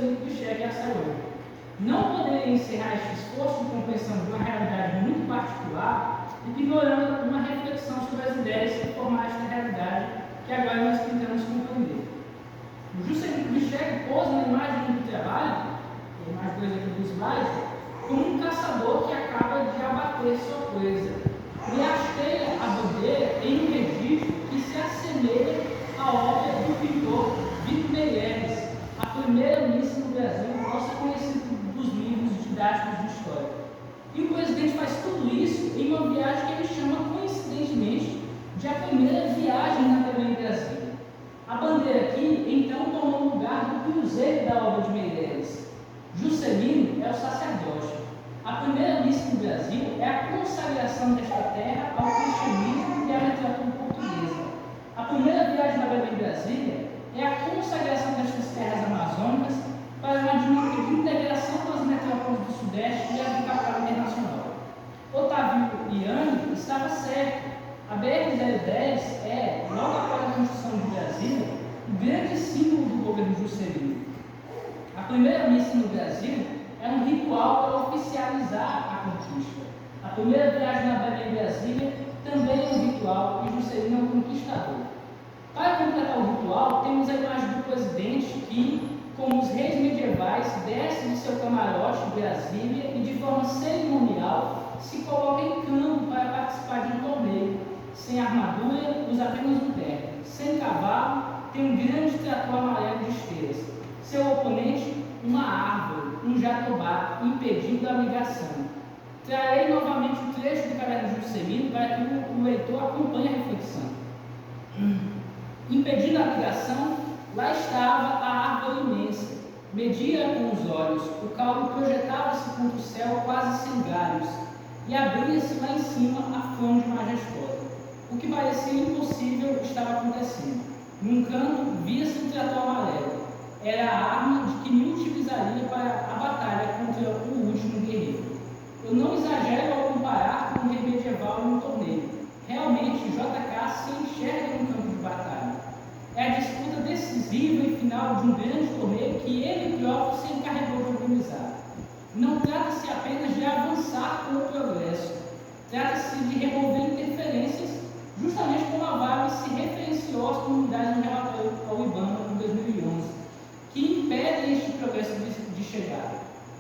Juscelino Kubitschek e a Sayone. Não poderia encerrar este esforço de compreensão de uma realidade muito particular, ignorando uma reflexão sobre as ideias que formaram esta realidade que agora nós tentamos compreender. O Juscelino Kubitschek pôs na imagem do trabalho, tem mais dois aqui do slide, como um caçador que acaba de abater sua presa e hasteia a bandeira em um registro que se assemelha à obra do pintor Vitor Meireles, a primeira missa no Brasil, nossa conhecida dos livros didáticos de história. E o presidente faz tudo isso em uma viagem que ele chama, coincidentemente, de a primeira viagem na TV Brasil. A bandeira aqui, então, tomou o lugar do cruzeiro da obra de Meireles. Juscelino é o sacerdote. A primeira missa no Brasil é a consagração desta terra ao cristianismo e à literatura portuguesa. A primeira viagem da Bíblia em Brasília é a consagração destas terras amazônicas para uma dinâmica de integração com as metrópoles do Sudeste e as do capital internacional. Otávio Iane estava certo. A BR-010 é, logo após a Constituição de Brasília, o grande símbolo do governo Juscelino. A primeira missa no Brasil é um ritual para oficializar a conquista. A primeira viagem na Bíblia em Brasília também é um ritual e Juscelino é um conquistador. Para completar o ritual, temos a imagem do presidente que, como os reis medievais, desce de seu camarote de Brasília e, de forma cerimonial, se coloca em campo para participar de um torneio. Sem armadura, usa apenas um terno. Sem cavalo, tem um grande trator amarelo de esteiras. Seu oponente, uma árvore, um jatobá, impedindo a ligação. Trarei novamente o trecho do caderno de Juscelino para que o leitor acompanhe a reflexão. Impedindo a ligação, lá estava a árvore imensa. Media com os olhos, o caule projetava-se contra o céu quase sem galhos, e abria-se lá em cima a fronde majestosa. O que parecia impossível estava acontecendo. Num canto, via-se um trator amarelo. Era a arma de que me utilizaria para a batalha contra o último guerreiro. Eu não exagero ao comparar com o rei medieval em um torneio. Realmente, JK se enxerga no campo de batalha. É a disputa decisiva e final de um grande torneio que ele próprio se encarregou de organizar. Não trata-se apenas de avançar com o progresso. Trata-se de remover interferências, justamente como a Vale se referenciou às comunidades no relatório ao IBAMA em 2011, que impedem este progresso de chegar.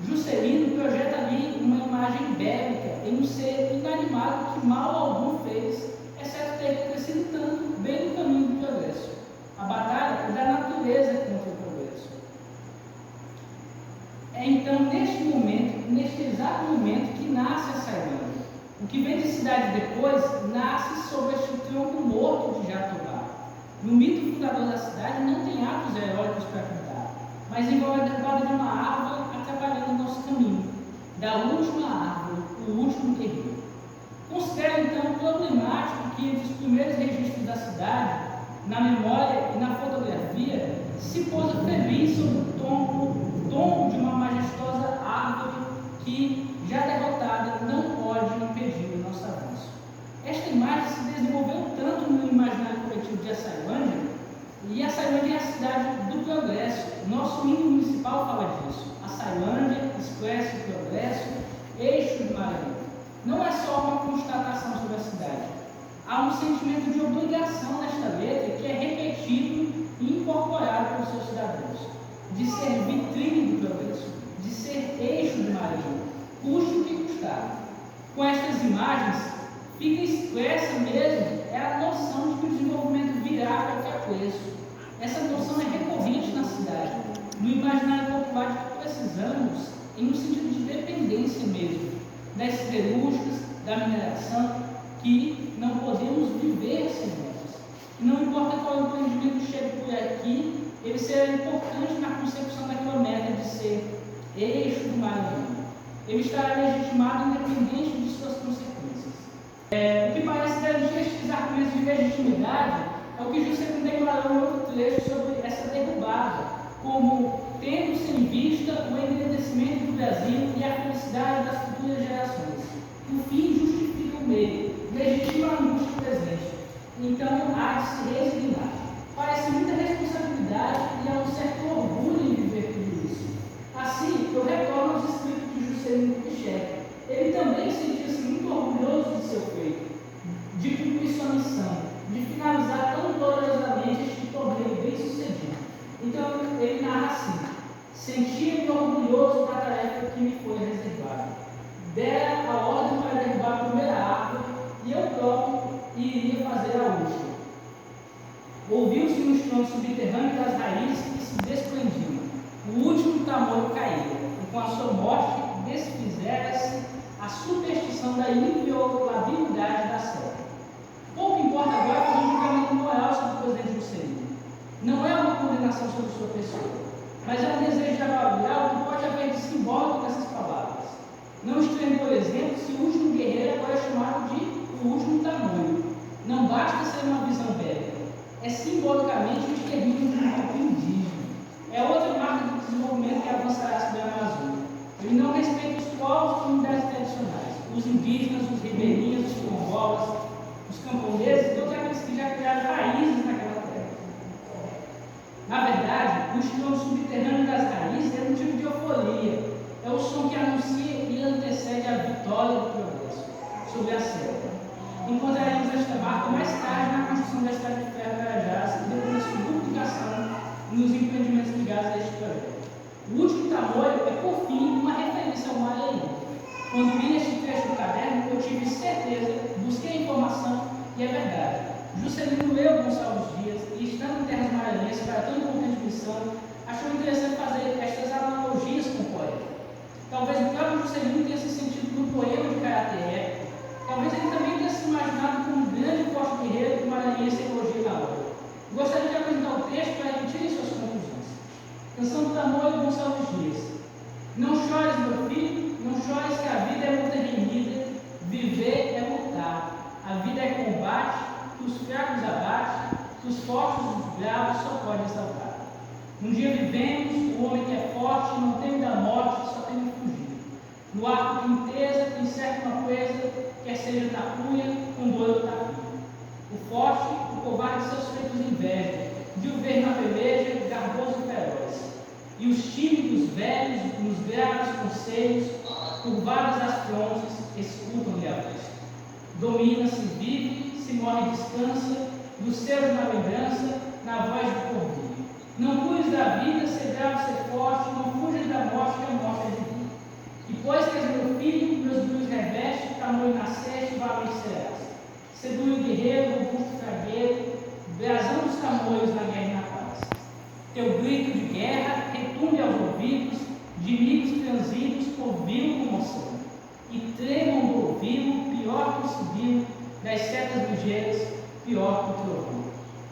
Juscelino projeta ali uma imagem bélica em um ser inanimado que mal algum fez, exceto ter crescido tanto bem no caminho do progresso. A batalha é da natureza contra o progresso. É então neste momento, neste exato momento, que nasce a Sailândia. O que vem de cidade depois nasce sobre este tronco morto de Jatobá. No mito fundador da cidade não tem atos heróicos para contar, mas envolve a derrubada de uma árvore atrapalhando o nosso caminho, da última árvore, o último guerreiro. Considero então problemático que entre os primeiros registros da cidade, na memória e na fotografia, se posa feliz sobre o tombo de uma majestosa árvore que, já derrotada, não pode impedir o nosso avanço. Esta imagem se desenvolveu tanto no imaginário coletivo de Açailândia, e Açailândia é a cidade do progresso. Nosso hino municipal fala disso. Açailândia, expresso o progresso, eixo do Maranhão. Não é só uma constatação sobre a cidade. Há um sentimento de obrigação nesta letra que é repetido e incorporado pelos seus cidadãos, de ser vitrine do progresso, de ser eixo do Maranhão, custe o que custar. Com estas imagens, fica expressa mesmo a noção de que o desenvolvimento virá a qualquer preço. Essa noção é recorrente na cidade, no imaginário popular de que precisamos, em um sentido de dependência mesmo, das siderúrgicas, da mineração, que não podemos viver sem elas. E não importa qual empreendimento chegue por aqui, ele será importante na concepção daquela meta de ser eixo do Maranhão. Ele estará legitimado independente de suas consequências. O que parece garantir estes argumentos de legitimidade é o que Juscelino declarou em outro trecho sobre essa derrubada, como tendo-se em vista o engrandecimento do Brasil e a felicidade das futuras gerações. O fim justifica o meio, legitima a angústia presente. Então há de se resignar. Parece muita responsabilidade e há um certo orgulho em viver tudo isso. orgulhoso da tarefa que me foi reservada. Dera a ordem para derrubar a primeira árvore, e eu próprio iria fazer a última. Ouviu-se um estrondo subterrâneo das raízes que se desprendiam. O último tamoio caía, e com a sua morte desfizera-se a superstição da inviolabilidade da selva. Pouco importa agora fazer um julgamento moral sobre o presidente Juscelino. Não é uma condenação sobre sua pessoa, mas é um desejo de avaliar o que pode haver de simbólico nessas palavras. Não estranhe, por exemplo, se o último guerreiro agora é chamado de o último tamanho. Não basta ser uma visão bélica, é simbolicamente o extermínio de um grupo indígena. É outra marca do desenvolvimento que avançará sobre a Amazônia. Ele não respeita os povos e comunidades tradicionais, os indígenas, os ribeirinhos, os quilombolas, os camponeses e todos aqueles que já criaram raízes naquela terra. Na verdade, o estrondo subterrâneo das raízes é um tipo de euforia. É o som que anuncia e antecede a vitória do progresso sobre a selva. Encontraremos esta marca mais tarde na construção da estrada de ferro Carajás e depois da sua duplicação nos empreendimentos ligados a este projeto. O último tamoio é, por fim, uma referência ao Maranhão. Quando li este trecho do caderno, eu tive certeza, busquei a informação e é verdade. Juscelino leu Gonçalves Dias e, estando em terras maranhenses para tão importante missão, achou interessante fazer estas analogias com o poeta. Talvez o próprio Juscelino tenha se sentido no poema de caráter épico. Talvez ele também tenha se imaginado como um grande e forte guerreiro que o maranhense elogia na obra. Gostaria de apresentar o texto para repetir suas conclusões. Canção do Tamoio Gonçalves Dias. Não chores, meu filho, não chores que a vida é luta renhida, viver é lutar. A vida é combate, que os fracos abate, que os fortes e os bravos só podem salvar. Um dia vivemos, o homem que é forte não teme da morte, só teme fugir. No arco de intesa, que cerca uma coisa, quer seja tapuia, com dor ou tapia. O forte, o covarde seus feitos inveja, de o ver na peleja, garboso e feroz. E os tímidos, velhos, nos graves conselhos, curvadas as frontes, escutam-lhe a voz. Domina-se, vive, se morre, descansa, dos seus na lembrança, na voz do porvir. Não cuides da vida, ser bravo, ser forte, não fujas da morte, que a morte é divina. E pois que és meu filho, meus brilhos reveste, tamanho nasceste, valente serás. Seduz o guerreiro, robusto fragueiro, brasão dos tamoios na guerra e na paz. Teu grito de guerra retumbe aos ouvidos, de amigos transidos por vil comoção. E tremam do ouvido, pior que o sibilo, das setas ligeiras, pior que o trovão.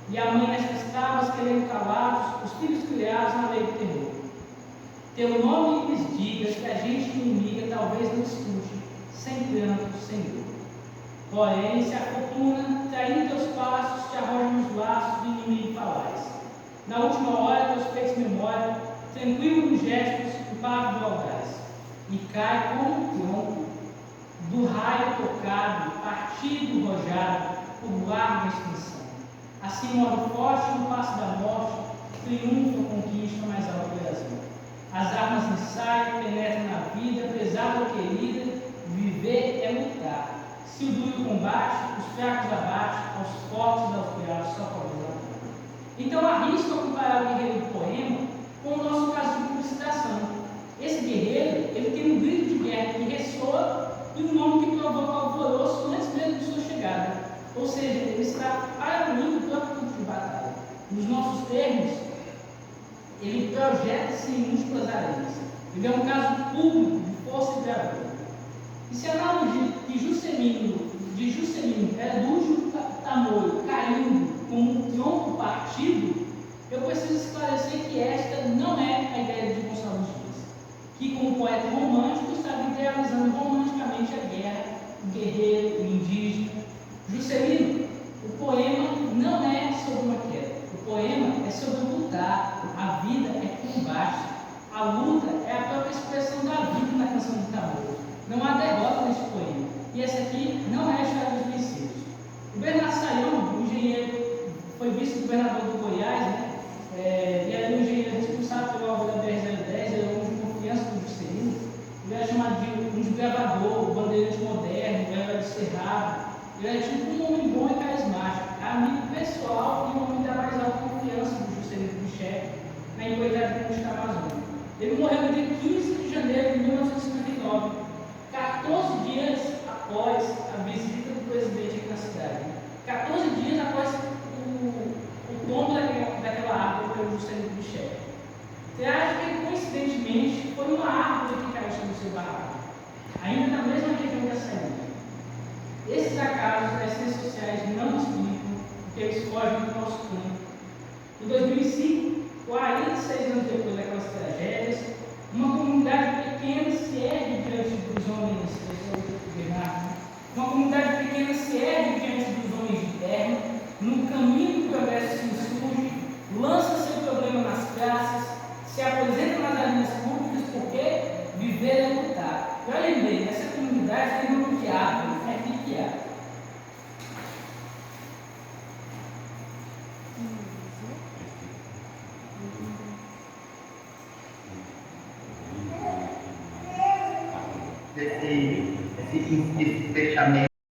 E a mãe nestas tábuas querendo calados, os filhos criados na lei do terror. Teu nome lhes diga que a gente inimiga talvez não escute, sem pranto, sem dor. Porém, se a fortuna, traindo teus passos, te arroja nos laços do inimigo falaz. Na última hora, teus peitos memória, tranquilo nos gestos, o pago do audaz. E cai como um tronco, do raio tocado, partido, rojado, por larga extensão. Assim morre forte no passo da morte, triunfa, conquista mais alto Brasil. As armas ensaiam, penetram na vida, pesada ou querida, viver é lutar. Se o duro combate, os fracos abate, aos fortes, aos criados, só podem lutar. Então arrisco a comparar o guerreiro do poema com o nosso caso de publicitação. Esse guerreiro, ele tem um grito de guerra que ressoa e um nome que provoca alvoroço antes mesmo de sua chegada. Ou seja, ele está paralelo do próprio campo de batalha. Nos nossos termos, ele projeta-se em múltiplas arenas. Ele é um caso público de força e bravura. E se a analogia de Juscelino era do último tamoio caindo como um tronco partido, eu preciso esclarecer que esta não é a ideia de Gonçalves Dias, que como poeta romântico estava idealizando romanticamente a guerra, o guerreiro, o indígena. Juscelino, o poema não é sobre uma queda, o poema é sobre lutar, a vida é combate, a luta é a própria expressão da vida na canção do tamoio. Não há derrota neste poema, e essa aqui não é a história dos vencidos. O Bernardo Sayão, o engenheiro, foi vice-governador do Goiás, né? E era um engenheiro responsável pelo alvo da BR-010, ele era um de confiança do Juscelino. Ele era chamado de um desbravador, bandeirante moderno, era de cerrado. Ele era tipo um homem bom e carismático, amigo pessoal e um homem da mais alta confiança do Juscelino Kubitschek na empreitada de conquistar a Amazônia. Ele morreu no dia foi uma árvore que caiu sobre o seu barraco, ainda na mesma região da saída. Esses acasos das ciências sociais não explicam, porque eles fogem do nosso campo. Em 2005, 46 anos depois daquelas tragédias, uma comunidade pequena se ergue diante dos homens, uma comunidade pequena se ergue diante dos homens de terno, no caminho do progresso se insurge, lança seu problema nas praças, se apresenta nas arenas públicas, porque viver é lutar. Eu lembrei, essa comunidade tem nome de árvore, é piquiar. Esse fechamento